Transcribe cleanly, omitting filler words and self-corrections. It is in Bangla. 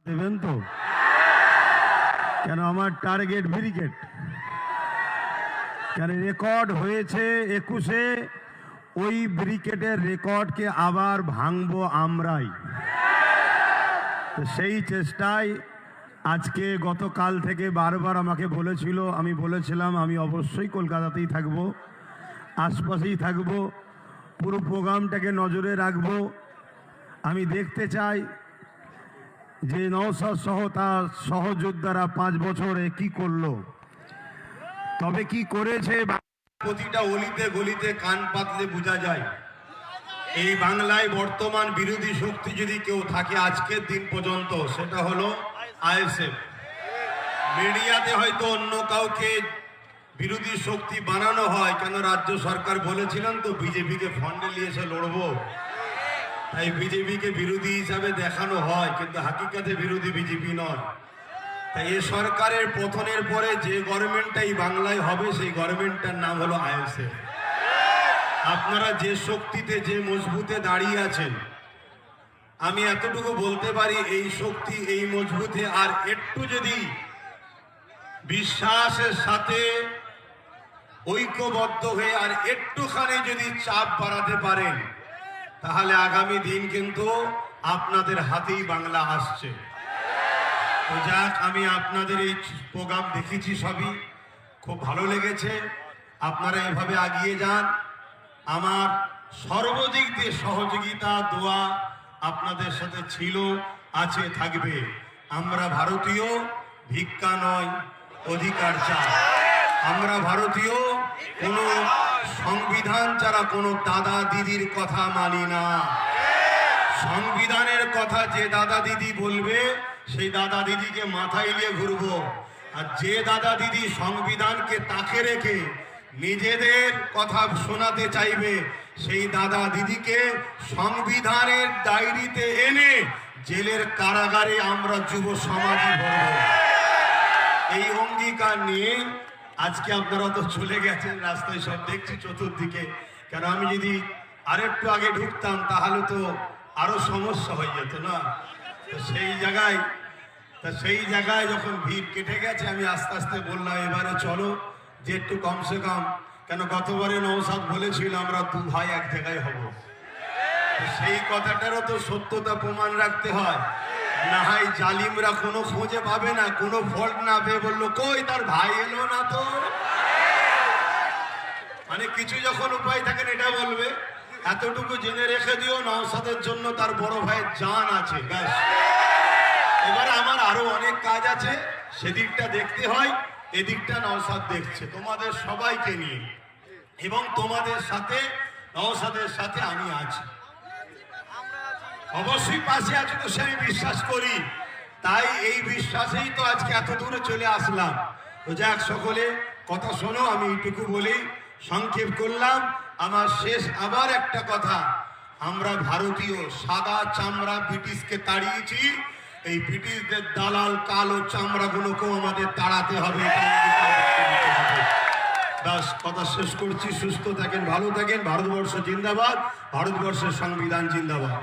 দেবেন তো? কেন আমার টার্গেট ব্রিগেড, কেন রেকর্ড হয়েছে 21-এ, ওই ব্রিগেডের রেকর্ডকে আবার ভাঙবো আমরাই। সেই চেষ্টায় আজকে গতকাল থেকে বারবার আমাকে বলেছিল, আমি বলেছিলাম আমি অবশ্যই কলকাতাতেই থাকবো, আশপাশেই থাকবো, পুরো প্রোগ্রামটাকে নজরে রাখবো। আমি দেখতে চাই যে নওশাদ সহ তার সহযোদ্ধারা 5 বছরে কি করলো, তবে কি করেছে প্রতিটা অলিতে গলিতে কান পাতলে বোঝা যায়। এই বাংলায় বর্তমান বিরোধী শক্তি যদি কেউ থাকে আজকের দিন পর্যন্ত, সেটা হলো আইএসএফ। মিডিয়াতে হয়তো অন্য কাউকে বিরোধী শক্তি বানানো হয়, কেন রাজ্য সরকার বলেছিলেন তো বিজেপিকে ফান্ডে নিয়ে এসে লড়বো, তাই বিজেপিকে বিরোধী হিসাবে দেখানো হয়, কিন্তু হাকিকাতে বিরোধী বিজেপি নয়। তাই এ সরকারের পতনের পরে যে গভর্নমেন্টটাই বাংলায় হবে, সেই গভর্নমেন্টটার নাম হলো আইএসএফ। আপনারা যে শক্তিতে, যে মজবুতে দাঁড়িয়ে আছেন, আমি এতটুকু বলতে পারি, এই শক্তি, এই মজবুতে আর একটু যদি বিশ্বাসের সাথে ঐক্যবদ্ধ হয়ে আর একটুখানি যদি চাপ বাড়াতে পারেন, তাহলে আগামী দিন কিন্তু আপনাদের হাতেই বাংলা আসছে। তো যাক, আমি আপনাদের এই প্রোগ্রাম দেখেছি, সবই খুব ভালো লেগেছে। আপনারা এভাবে এগিয়ে যান। আমার সর্বদিক দিয়ে সহযোগিতা, দোয়া আপনাদের সাথে ছিল, আছে, থাকবে। আমরা ভারতীয়, ভিক্ষা নয়, অধিকার চাই। আমরা ভারতীয়, কোনো সংবিধান ছাড়া কোনো দাদা দিদির কথা মানি না। সংবিধানের কথা যে দাদা দিদি বলবে, সেই দাদা দিদিকে মাথায় নিয়ে ঘুরবো। আর যে দাদা দিদি সংবিধানকে তাকে রেখে নিজেদের কথা শোনাতে চাইবে, সেই দাদা দিদিকে সংবিধানের ডায়েরিতে এনে জেলের কারাগারে আমরা যুব সমাজই ভরব। এই অঙ্গীকার নিয়ে আজকে আপনারা তো চলে গেছেন, রাস্তায় সব দেখছি চতুর্দিকে। কেন আমি যদি আরেকটু আগে ঢুকতাম তাহলে তো আরো সমস্যা হয়ে যেত না। তো সেই জায়গায় যখন ভিড় কেটে গেছে, আমি আস্তে আস্তে বললাম এবারে চলো যে একটু কমসে কম, কেন গতবারে নওশাদ বলেছিল আমরা 2 ভাই এক জায়গায় হব। সেই কথাটারও তো সত্যতা প্রমাণ রাখতে হয়, না হয় জালিমরা কোনো খোঁজে পাবে না, কোনো ফল্ট না পেয়ে বললো কই তার ভাই এলো না তো। মানে কিছু যখন উপায় থাকেন এটা বলবে। এতটুকু জেনে রেখে দিও, নওশাদের জন্য তার বড় ভাইয়ের জান আছে, ব্যাস। এবারে আমার আরো অনেক কাজ আছে, সেদিকটা দেখতে হয়, এদিকটা নওশাদ দেখছে তোমাদের সবাইকে নিয়ে, এবং তোমাদের সাথে, নওশাদের সাথে আমি আছি, অবশ্যই পাশে আছো, তো সে আমি বিশ্বাস করি। তাই এই বিশ্বাসেই তো আজকে এত দূরে চলে আসলাম। তো যাক, সকলে কথা শোনো, আমি এইটুকু বলি, সংক্ষেপ করলাম। আমার শেষ আবার একটা কথা, আমরা ভারতীয়, সাদা চামড়া ব্রিটিশকে তাড়িয়েছি, এই ব্রিটিশদের দালাল কালো চামড়াগুলোকেও আমাদের তাড়াতে হবে। ব্যাস, কথা শেষ করছি। সুস্থ থাকেন, ভালো থাকেন। ভারতবর্ষ জিন্দাবাদ, ভারতবর্ষের সংবিধান জিন্দাবাদ।